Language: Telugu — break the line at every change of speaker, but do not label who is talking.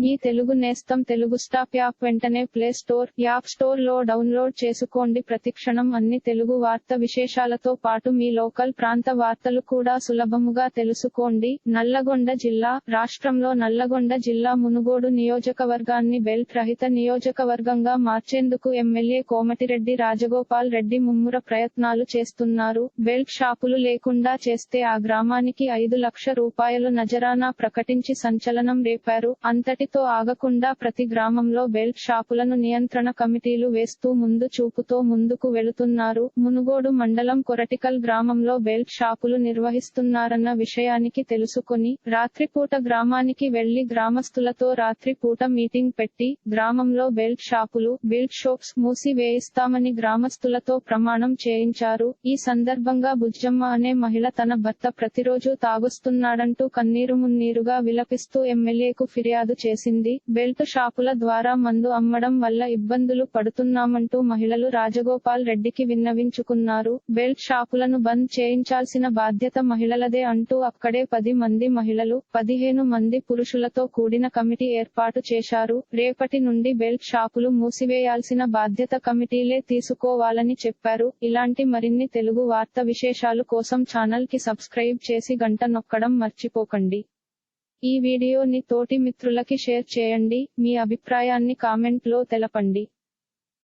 మీ తెలుగు నేస్తం తెలుగు స్టాప్ యాప్ వెంటనే ప్లే స్టోర్, యాప్ స్టోర్ లో డౌన్లోడ్ చేసుకోండి. ప్రతిక్షణం అన్ని తెలుగు వార్త విశేషాలతో పాటు మీ లోకల్ ప్రాంత వార్తలు కూడా సులభముగా తెలుసుకోండి. నల్లగొండ జిల్లా రాష్ట్రంలో నల్లగొండ జిల్లా మునుగోడు నియోజకవర్గాన్ని బెల్ట్ రహిత నియోజకవర్గంగా మార్చేందుకు ఎమ్మెల్యే కోమటిరెడ్డి రాజగోపాల్ రెడ్డి ముమ్మర ప్రయత్నాలు చేస్తున్నారు. బెల్ట్ షాపులు లేకుండా చేస్తే ఆ గ్రామానికి 5 లక్షల రూపాయలు నజరానా ప్రకటించి సంచలనం రేపారు. అంతటితో ఆగకుండా ప్రతి గ్రామంలో బెల్ట్ షాపులను నియంత్రణ కమిటీలు వేస్తూ ముందు చూపుతో ముందుకు వెళుతున్నారు. మునుగోడు మండలం కొరటికల్ గ్రామంలో బెల్ట్ షాపులు నిర్వహిస్తున్నారన్న విషయానికి తెలుసుకొని రాత్రిపూట గ్రామానికి వెళ్లి గ్రామస్తులతో రాత్రిపూట మీటింగ్ పెట్టి గ్రామంలో బెల్ట్ షాపులు, బెల్ట్ షాప్స్ మూసి వేయిస్తామని గ్రామస్తులతో ప్రమాణం చేయించారు. ఈ సందర్భంగా బుజ్జమ్మ అనే మహిళ తన భర్త ప్రతిరోజు తాగొస్తున్నాడంటూ కన్నీరు మున్నీరుగా విలపిస్తూ ఎమ్మెల్యేకు ఫిర్యాదు చేసింది. బెల్ట్ షాపుల ద్వారా మందు అమ్మడం వల్ల ఇబ్బందులు పడుతున్నామంటూ మహిళలు రాజగోపాల్ రెడ్డికి విన్నవించుకున్నారు. బెల్ట్ షాపులను బంద్ చేయించాల్సిన బాధ్యత మహిళలదే అంటూ అక్కడే 10 మంది మహిళలు, 15 మంది పురుషులతో కూడిన కమిటీ ఏర్పాటు చేశారు. రేపటి నుండి బెల్ట్ షాపులు మూసివేయాల్సిన బాధ్యత కమిటీలే తీసుకోవాలని చెప్పారు. ఇలాంటి మరిన్ని తెలుగు వార్త విశేషాలు కోసం ఛానల్ కి సబ్స్క్రైబ్ చేసి గంట నొక్కడం మర్చిపోకండి. ఈ వీడియోని తోటి మిత్రులకి షేర్ చేయండి. మీ అభిప్రాయాన్ని కామెంట్ లో తెలపండి.